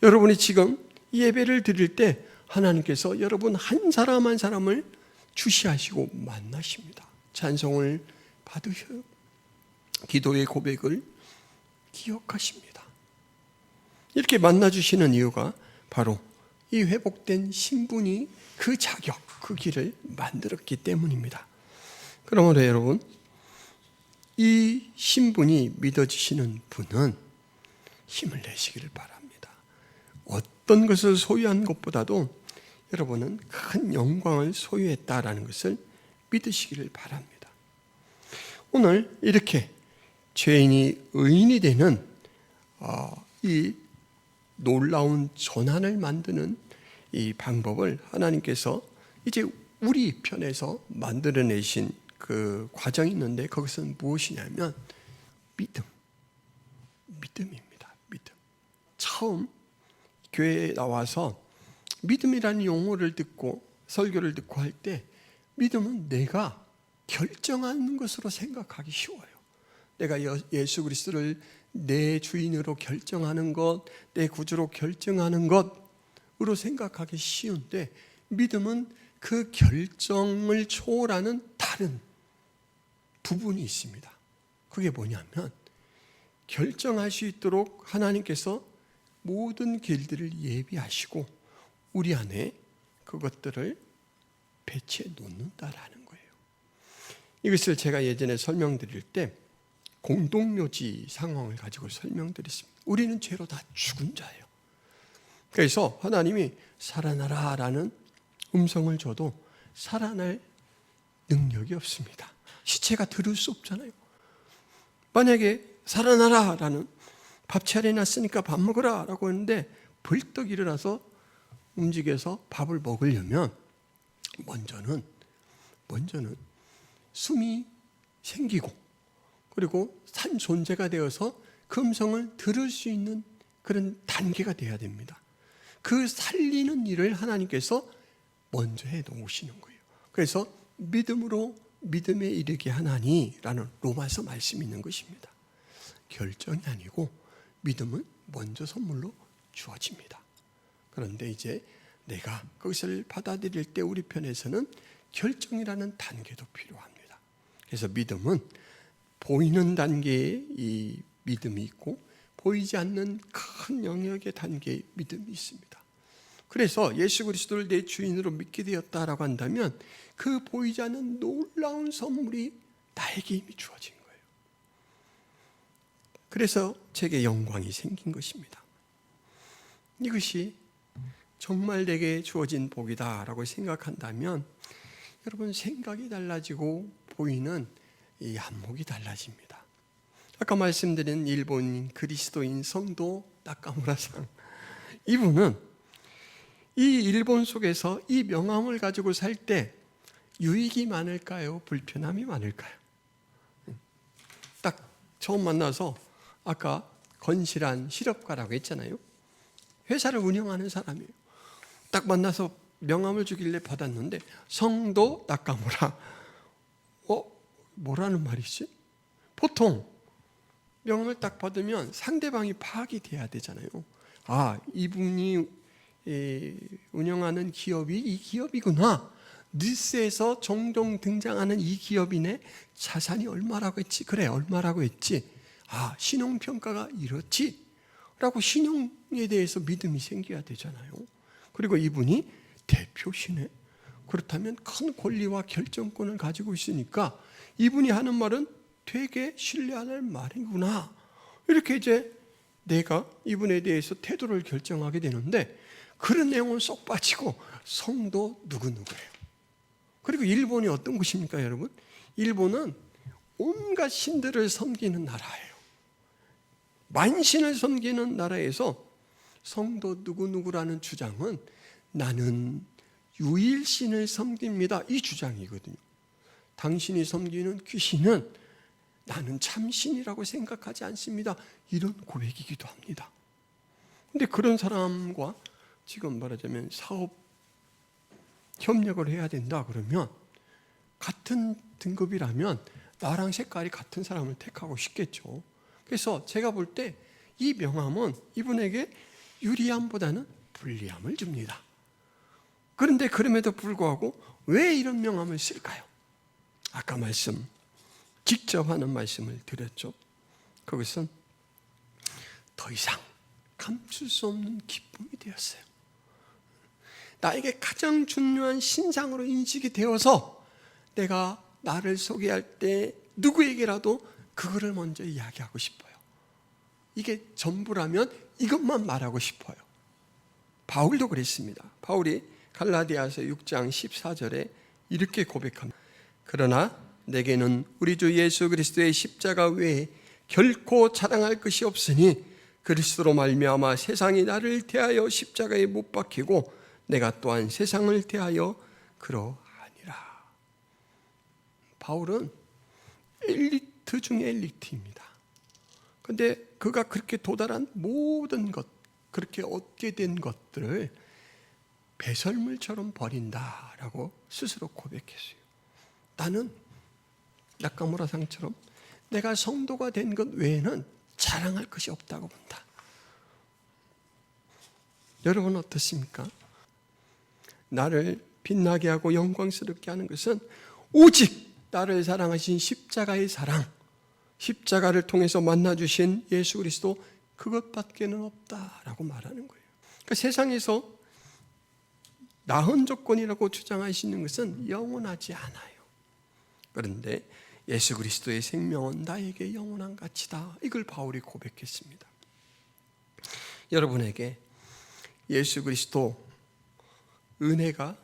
여러분이 지금 예배를 드릴 때 하나님께서 여러분 한 사람 한 사람을 주시하시고 만나십니다. 찬송을 받으셔요. 기도의 고백을 기억하십니다. 이렇게 만나주시는 이유가 바로 이 회복된 신분이 그 자격, 그 길을 만들었기 때문입니다. 그러므로 여러분, 이 신분이 믿어지시는 분은 힘을 내시기를 바랍니다. 어떤 것을 소유한 것보다도 여러분은 큰 영광을 소유했다라는 것을 믿으시기를 바랍니다. 오늘 이렇게 죄인이 의인이 되는 이 놀라운 전환을 만드는 이 방법을 하나님께서 이제 우리 편에서 만들어내신 그 과정이 있는데 그것은 무엇이냐면 믿음입니다. 믿음. 처음 교회에 나와서 믿음이라는 용어를 듣고 설교를 듣고 할 때 믿음은 내가 결정하는 것으로 생각하기 쉬워요. 내가 예수 그리스도를 내 주인으로 결정하는 것, 내 구주로 결정하는 것으로 생각하기 쉬운데 믿음은 그 결정을 초월하는 다른 부분이 있습니다. 그게 뭐냐면 결정할 수 있도록 하나님께서 모든 길들을 예비하시고 우리 안에 그것들을 배치해 놓는다라는 거예요. 이것을 제가 예전에 설명드릴 때 공동묘지 상황을 가지고 설명드렸습니다. 우리는 죄로 다 죽은 자예요. 그래서 하나님이 살아나라라는 음성을 줘도 살아날 능력이 없습니다. 시체가 들을 수 없잖아요. 만약에 살아나라라는 밥 차려놨으니까 밥 먹으라 라고 했는데 벌떡 일어나서 움직여서 밥을 먹으려면 먼저는 숨이 생기고 그리고 산 존재가 되어서 그 음성을 들을 수 있는 그런 단계가 돼야 됩니다. 그 살리는 일을 하나님께서 먼저 해 놓으시는 거예요. 그래서 믿음으로 믿음에 이르게 하나니라는 로마서 말씀이 있는 것입니다. 결정이 아니고 믿음은 먼저 선물로 주어집니다. 그런데 이제 내가 그것을 받아들일 때 우리 편에서는 결정이라는 단계도 필요합니다. 그래서 믿음은 보이는 단계의 이 믿음이 있고 보이지 않는 큰 영역의 단계의 믿음이 있습니다. 그래서 예수 그리스도를 내 주인으로 믿게 되었다라고 한다면 그 보이지 않는 놀라운 선물이 나에게 이미 주어진 거예요. 그래서 제게 영광이 생긴 것입니다. 이것이 정말 내게 주어진 복이다라고 생각한다면 여러분 생각이 달라지고 보이는 이 안목이 달라집니다. 아까 말씀드린 일본 그리스도인 성도 나카무라상, 이분은 이 일본 속에서 이 명함을 가지고 살 때 유익이 많을까요? 불편함이 많을까요? 딱 처음 만나서 아까 건실한 실업가라고 했잖아요. 회사를 운영하는 사람이에요. 딱 만나서 명함을 주길래 받았는데 성도 나카무라. 뭐라는 말이지? 보통 명함을 딱 받으면 상대방이 파악이 돼야 되잖아요. 이분이 운영하는 기업이 이 기업이구나. 뉴스에서 종종 등장하는 이 기업이네. 자산이 얼마라고 했지? 그래, 얼마라고 했지? 신용평가가 이렇지? 라고 신용에 대해서 믿음이 생겨야 되잖아요. 그리고 이분이 대표시네. 그렇다면 큰 권리와 결정권을 가지고 있으니까 이분이 하는 말은 되게 신뢰할 말이구나. 이렇게 이제 내가 이분에 대해서 태도를 결정하게 되는데 그런 내용은 쏙 빠지고 성도 누구누구예요. 그리고 일본이 어떤 곳입니까, 여러분? 일본은 온갖 신들을 섬기는 나라예요. 만신을 섬기는 나라에서 성도 누구누구라는 주장은 나는 유일신을 섬깁니다, 이 주장이거든요. 당신이 섬기는 귀신은 나는 참신이라고 생각하지 않습니다, 이런 고백이기도 합니다. 근데 그런 사람과 지금 말하자면 사업 협력을 해야 된다 그러면 같은 등급이라면 나랑 색깔이 같은 사람을 택하고 싶겠죠. 그래서 제가 볼 때 이 명함은 이분에게 유리함보다는 불리함을 줍니다. 그런데 그럼에도 불구하고 왜 이런 명함을 쓸까요? 아까 직접 하는 말씀을 드렸죠. 그것은 더 이상 감출 수 없는 기쁨이 되었어요. 나에게 가장 중요한 신상으로 인식이 되어서 내가 나를 소개할 때 누구에게라도 그거를 먼저 이야기하고 싶어요. 이게 전부라면 이것만 말하고 싶어요. 바울도 그랬습니다. 바울이 갈라디아서 6장 14절에 이렇게 고백합니다. 그러나 내게는 우리 주 예수 그리스도의 십자가 외에 결코 자랑할 것이 없으니 그리스도로 말미암아 세상이 나를 대하여 십자가에 못 박히고 내가 또한 세상을 대하여 그러하니라. 바울은 엘리트 중에 엘리트입니다. 그런데 그가 그렇게 도달한 모든 것, 그렇게 얻게 된 것들을 배설물처럼 버린다라고 스스로 고백했어요. 나는 나카무라상처럼 내가 성도가 된 것 외에는 자랑할 것이 없다고 본다. 여러분 어떻습니까? 나를 빛나게 하고 영광스럽게 하는 것은 오직 나를 사랑하신 십자가의 사랑, 십자가를 통해서 만나주신 예수 그리스도 그것밖에는 없다라고 말하는 거예요. 그러니까 세상에서 나은 조건이라고 주장하시는 것은 영원하지 않아요. 그런데 예수 그리스도의 생명은 나에게 영원한 가치다, 이걸 바울이 고백했습니다. 여러분에게 예수 그리스도 은혜가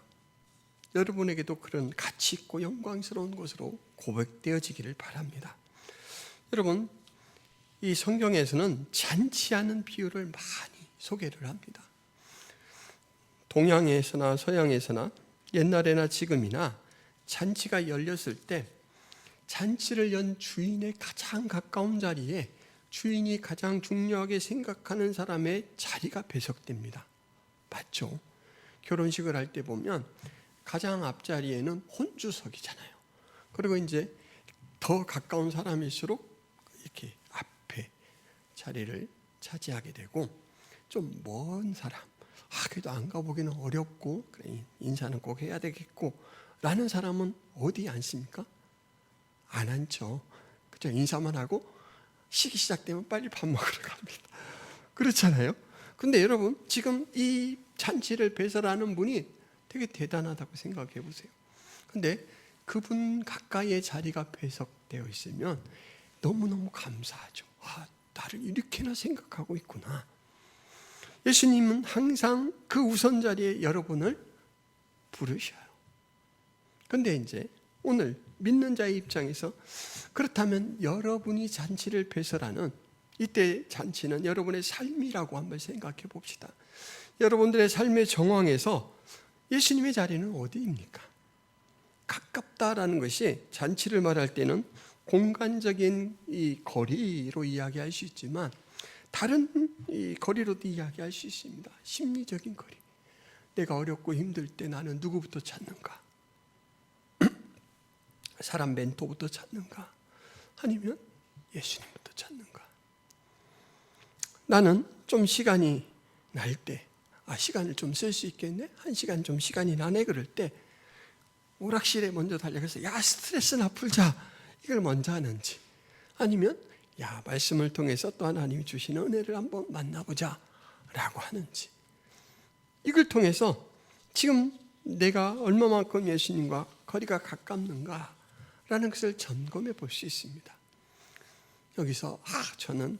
여러분에게도 그런 가치 있고 영광스러운 것으로 고백되어지기를 바랍니다. 여러분, 이 성경에서는 잔치하는 비유를 많이 소개를 합니다. 동양에서나 서양에서나 옛날에나 지금이나 잔치가 열렸을 때 잔치를 연 주인의 가장 가까운 자리에 주인이 가장 중요하게 생각하는 사람의 자리가 배석됩니다. 맞죠? 결혼식을 할 때 보면 가장 앞자리에는 혼주석이잖아요. 그리고 이제 더 가까운 사람일수록 이렇게 앞에 자리를 차지하게 되고, 좀 먼 사람, 그래도 안 가보기는 어렵고 그래, 인사는 꼭 해야 되겠고 라는 사람은 어디 앉습니까? 안 앉죠. 그죠? 인사만 하고 식이 시작되면 빨리 밥 먹으러 갑니다. 그렇잖아요. 근데 여러분, 지금 이 잔치를 배설하는 분이 되게 대단하다고 생각해 보세요. 근데 그분 가까이에 자리가 배석되어 있으면 너무너무 감사하죠. 나를 이렇게나 생각하고 있구나. 예수님은 항상 그 우선 자리에 여러분을 부르셔요. 근데 이제 오늘 믿는 자의 입장에서 그렇다면 여러분이 잔치를 배설하는 이때 잔치는 여러분의 삶이라고 한번 생각해 봅시다. 여러분들의 삶의 정황에서 예수님의 자리는 어디입니까? 가깝다라는 것이 잔치를 말할 때는 공간적인 이 거리로 이야기할 수 있지만 다른 이 거리로도 이야기할 수 있습니다. 심리적인 거리. 내가 어렵고 힘들 때 나는 누구부터 찾는가? 사람 멘토부터 찾는가? 아니면 예수님부터 찾는가? 나는 좀 시간이 날 때, 시간을 좀 쓸 수 있겠네? 1시간 좀 시간이 나네? 그럴 때 오락실에 먼저 달려가서 스트레스나 풀자, 이걸 먼저 하는지, 아니면 말씀을 통해서 또 하나님이 주시는 은혜를 한번 만나보자 라고 하는지, 이걸 통해서 지금 내가 얼마만큼 예수님과 거리가 가깝는가 라는 것을 점검해 볼 수 있습니다. 여기서 저는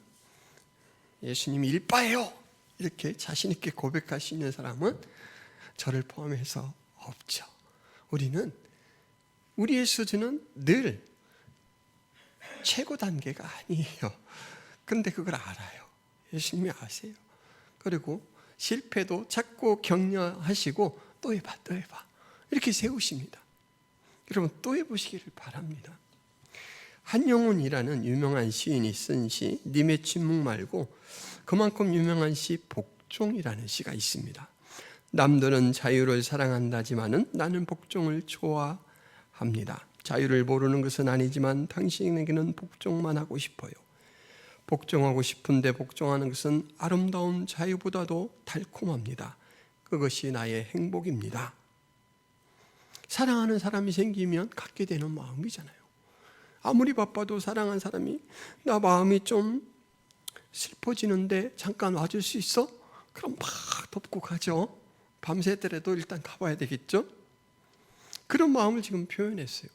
예수님이 일바예요, 이렇게 자신 있게 고백할 수 있는 사람은 저를 포함해서 없죠. 우리는 우리의 수준은 늘 최고 단계가 아니에요. 근데 그걸 알아요. 예수님이 아세요. 그리고 실패도 자꾸 격려하시고 또 해봐, 또 해봐. 이렇게 세우십니다. 여러분 또 해보시기를 바랍니다. 한영훈이라는 유명한 시인이 쓴 시 님의 침묵 말고 그만큼 유명한 시 복종이라는 시가 있습니다. 남들은 자유를 사랑한다지만은 나는 복종을 좋아합니다. 자유를 모르는 것은 아니지만 당신에게는 복종만 하고 싶어요. 복종하고 싶은데 복종하는 것은 아름다운 자유보다도 달콤합니다. 그것이 나의 행복입니다. 사랑하는 사람이 생기면 갖게 되는 마음이잖아요. 아무리 바빠도 사랑하는 사람이 나 마음이 좀 슬퍼지는데 잠깐 와줄 수 있어? 그럼 막 덮고 가죠. 밤새더라도 일단 가봐야 되겠죠? 그런 마음을 지금 표현했어요.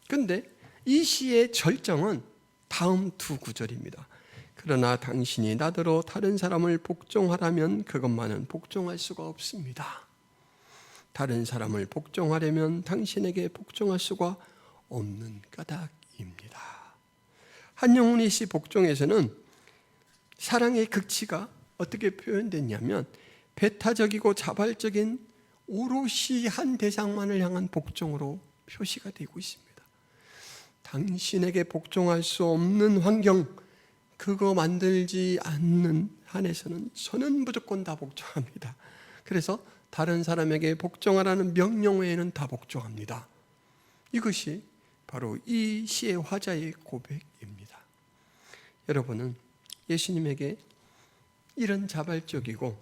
근데 이 시의 절정은 다음 두 구절입니다. 그러나 당신이 나더러 다른 사람을 복종하라면 그것만은 복종할 수가 없습니다. 다른 사람을 복종하려면 당신에게 복종할 수가 없는 까닭입니다. 한영훈이 시 복종에서는 사랑의 극치가 어떻게 표현됐냐면 배타적이고 자발적인 오롯이 한 대상만을 향한 복종으로 표시가 되고 있습니다. 당신에게 복종할 수 없는 환경, 그거 만들지 않는 한에서는 저는 무조건 다 복종합니다. 그래서 다른 사람에게 복종하라는 명령 외에는 다 복종합니다. 이것이 바로 이 시의 화자의 고백입니다. 여러분은 예수님에게 이런 자발적이고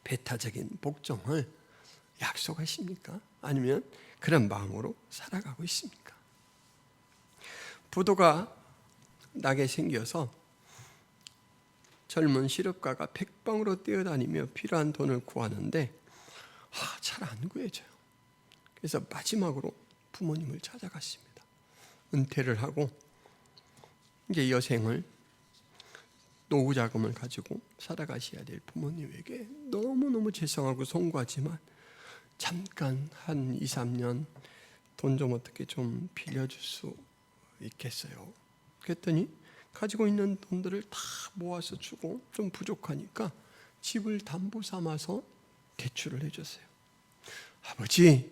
배타적인 복종을 약속하십니까? 아니면 그런 마음으로 살아가고 있습니까? 부도가 나게 생겨서 젊은 실업가가 백방으로 뛰어다니며 필요한 돈을 구하는데 잘 안 구해져요. 그래서 마지막으로 부모님을 찾아갔습니다. 은퇴를 하고 이제 여생을 노후 자금을 가지고 살아가셔야 될 부모님에게 너무너무 죄송하고 송구하지만 잠깐 한 2, 3년 돈 좀 어떻게 좀 빌려줄 수 있겠어요? 그랬더니 가지고 있는 돈들을 다 모아서 주고 좀 부족하니까 집을 담보 삼아서 대출을 해줬어요. 아버지,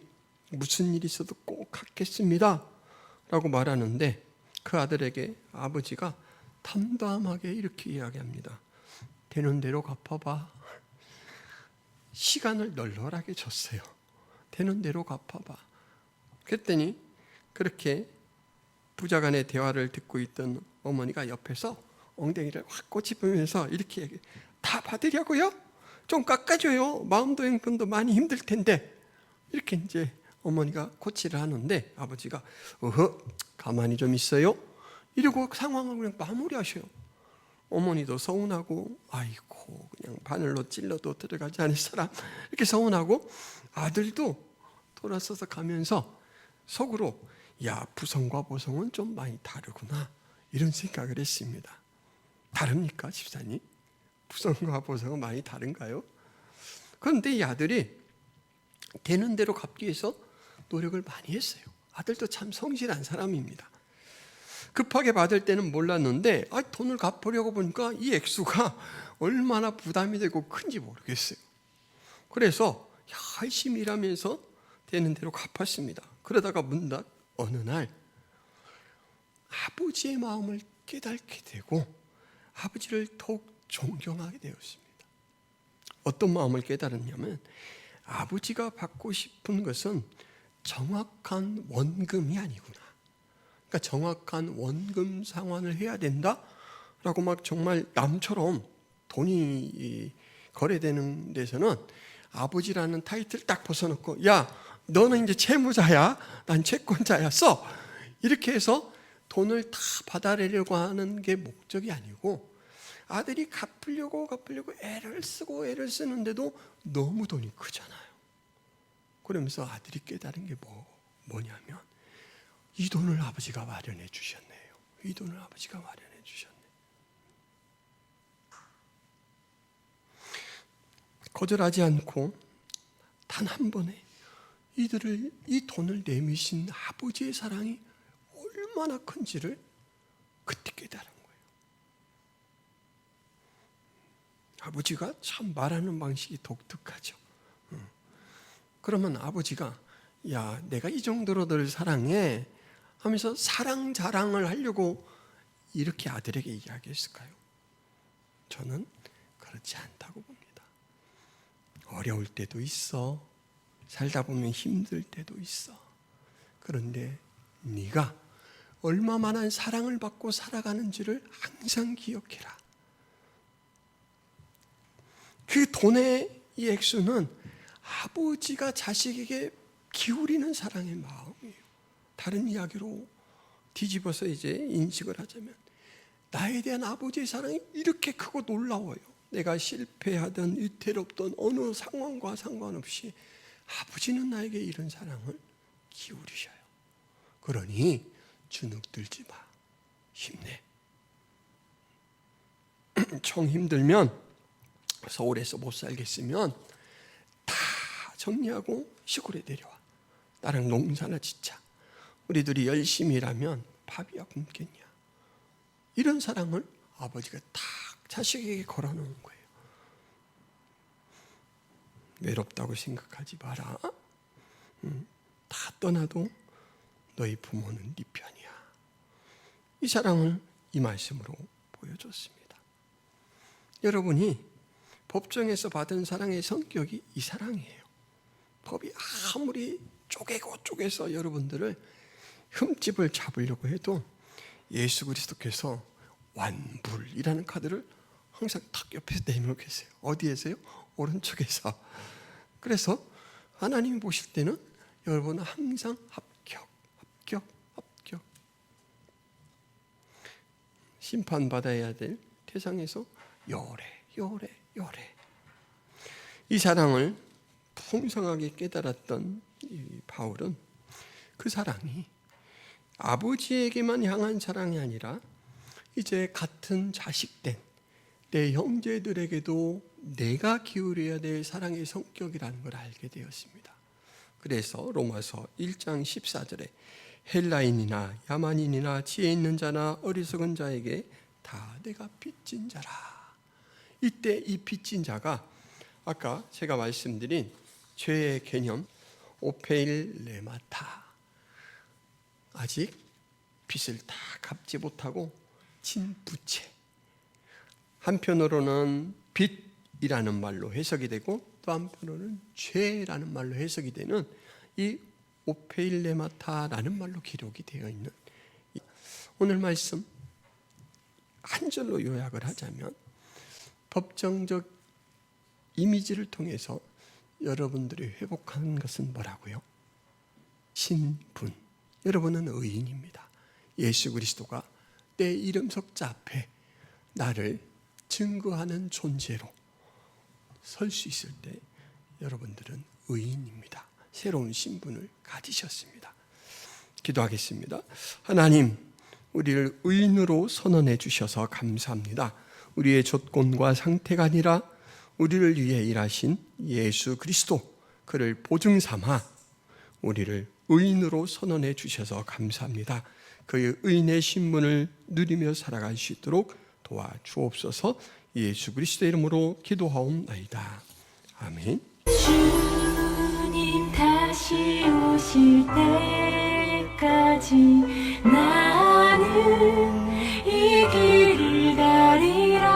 무슨 일이 있어도 꼭 갚겠습니다 라고 말하는데 그 아들에게 아버지가 담담하게 이렇게 이야기합니다. 되는 대로 갚아봐. 시간을 널널하게 줬어요. 되는 대로 갚아봐. 그랬더니 그렇게 부자간의 대화를 듣고 있던 어머니가 옆에서 엉덩이를 확 꼬집으면서 이렇게 얘기해. 다 받으려고요? 좀 깎아줘요. 마음도 형편도 많이 힘들 텐데. 이렇게 이제 어머니가 코치를 하는데 아버지가 가만히 좀 있어요. 이러고 상황을 그냥 마무리하셔요. 어머니도 서운하고 아이고 그냥 바늘로 찔러도 들어가지 않을 사람 이렇게 서운하고 아들도 돌아서서 가면서 속으로 야 부성과 보성은 좀 많이 다르구나 이런 생각을 했습니다. 다릅니까 집사님? 부성과 보성은 많이 다른가요? 그런데 이 아들이 되는 대로 갚기 위해서 노력을 많이 했어요. 아들도 참 성실한 사람입니다. 급하게 받을 때는 몰랐는데 돈을 갚으려고 보니까 이 액수가 얼마나 부담이 되고 큰지 모르겠어요. 그래서 열심히 일하면서 되는 대로 갚았습니다. 그러다가 문득 어느 날 아버지의 마음을 깨닫게 되고 아버지를 더욱 존경하게 되었습니다. 어떤 마음을 깨달았냐면 아버지가 받고 싶은 것은 정확한 원금이 아니구나. 그러니까 정확한 원금 상환을 해야 된다라고 막 정말 남처럼 돈이 거래되는 데서는 아버지라는 타이틀 딱 벗어놓고 야 너는 이제 채무자야 난 채권자야 써 이렇게 해서 돈을 다 받아내려고 하는 게 목적이 아니고 아들이 갚으려고 애를 쓰고 쓰는데도 너무 돈이 크잖아요. 그러면서 아들이 깨달은 게 뭐냐면 이 돈을 아버지가 마련해 주셨네요. 이 돈을 아버지가 마련해 주셨네. 거절하지 않고 단 한 번에 이 돈을 내미신 아버지의 사랑이 얼마나 큰지를 그때 깨달은 거예요. 아버지가 참 말하는 방식이 독특하죠. 그러면 아버지가 야, 내가 이 정도로 널 사랑해 하면서 사랑 자랑을 하려고 이렇게 아들에게 이야기했을까요? 저는 그렇지 않다고 봅니다. 어려울 때도 있어. 살다 보면 힘들 때도 있어. 그런데 네가 얼마만한 사랑을 받고 살아가는지를 항상 기억해라. 그 돈의 이 액수는 아버지가 자식에게 기울이는 사랑의 마음이에요. 다른 이야기로 뒤집어서 이제 인식을 하자면 나에 대한 아버지의 사랑이 이렇게 크고 놀라워요. 내가 실패하든 위태롭든 어느 상황과 상관없이 아버지는 나에게 이런 사랑을 기울이셔요. 그러니 주눅들지 마. 힘내. 청 힘들면 서울에서 못 살겠으면 다 정리하고 시골에 내려와. 나랑 농사나 짓자. 우리들이 열심히 일하면 밥이야 굶겠냐. 이런 사랑을 아버지가 딱 자식에게 걸어놓은 거예요. 외롭다고 생각하지 마라. 다 떠나도 너희 부모는 네 편이야. 이 사랑을 이 말씀으로 보여줬습니다. 여러분이 법정에서 받은 사랑의 성격이 이 사랑이에요. 법이 아무리 쪼개서 여러분들을 흠집을 잡으려고 해도 예수 그리스도께서 완불이라는 카드를 항상 탁 옆에서 내밀고 계세요. 어디에서요? 오른쪽에서. 그래서 하나님이 보실 때는 여러분은 항상 합격. 심판받아야 될 태상에서 요래. 이 사랑을 풍성하게 깨달았던 이 바울은 그 사랑이 아버지에게만 향한 사랑이 아니라 이제 같은 자식된 내 형제들에게도 내가 기울여야 될 사랑의 성격이라는 걸 알게 되었습니다. 그래서 로마서 1장 14절에 헬라인이나 야만인이나 지혜 있는 자나 어리석은 자에게 다 내가 빚진 자라. 이때 이 빚진 자가 아까 제가 말씀드린 죄의 개념 오페일레마타, 아직 빚을 다 갚지 못하고 진 부채. 한편으로는 빚이라는 말로 해석이 되고 또 한편으로는 죄라는 말로 해석이 되는 이 오페일레마타라는 말로 기록이 되어 있는 오늘 말씀 한 절로 요약을 하자면 법정적 이미지를 통해서 여러분들이 회복하는 것은 뭐라고요? 신분. 여러분은 의인입니다. 예수 그리스도가 내 이름 석자 앞에 나를 증거하는 존재로 설 수 있을 때 여러분들은 의인입니다. 새로운 신분을 가지셨습니다. 기도하겠습니다. 하나님, 우리를 의인으로 선언해 주셔서 감사합니다. 우리의 조건과 상태가 아니라 우리를 위해 일하신 예수 그리스도, 그를 보증 삼아 우리를 의인으로 선언해 주셔서 감사합니다. 그의 의인의 신분을 누리며 살아갈 수 있도록 도와주옵소서. 예수 그리스도의 이름으로 기도하옵나이다. 아멘. 주님 다시 오실 때까지 나는 이 길을 가리라.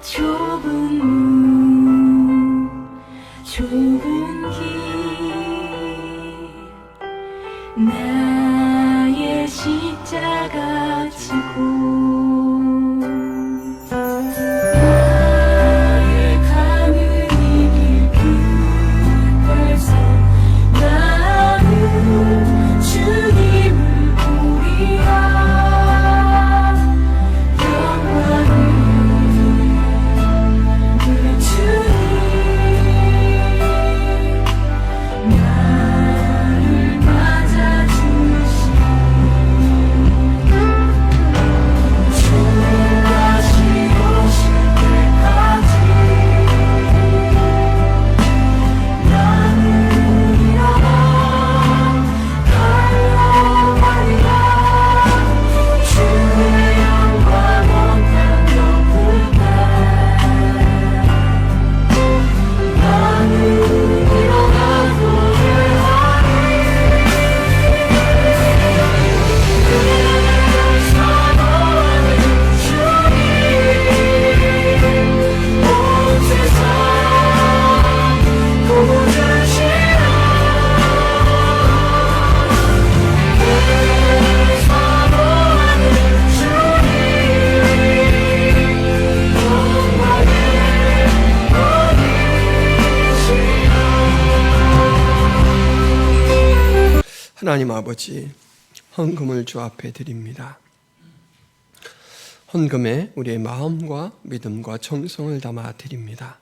좁은 문, 좁은 길, 나의 십자가 지고 나를 맞아주 하나님 아버지, 헌금을 주 앞에 드립니다. 헌금에 우리의 마음과 믿음과 정성을 담아 드립니다.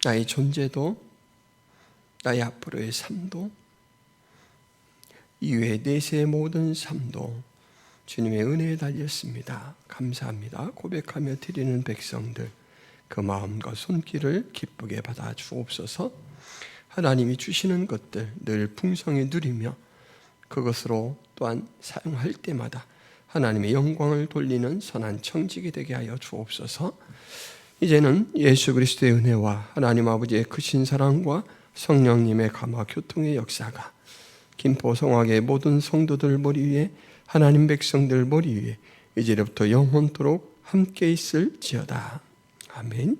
나의 존재도, 나의 앞으로의 삶도, 이후의 내세의 모든 삶도 주님의 은혜에 달렸습니다. 감사합니다. 고백하며 드리는 백성들, 그 마음과 손길을 기쁘게 받아 주옵소서. 하나님이 주시는 것들 늘 풍성히 누리며 그것으로 또한 사용할 때마다 하나님의 영광을 돌리는 선한 청직이 되게 하여 주옵소서. 이제는 예수 그리스도의 은혜와 하나님 아버지의 크신 사랑과 성령님의 감화 교통의 역사가 김포 성화교의 모든 성도들 머리 위에, 하나님 백성들 머리 위에 이제부터 영원토록 함께 있을지어다. 아멘.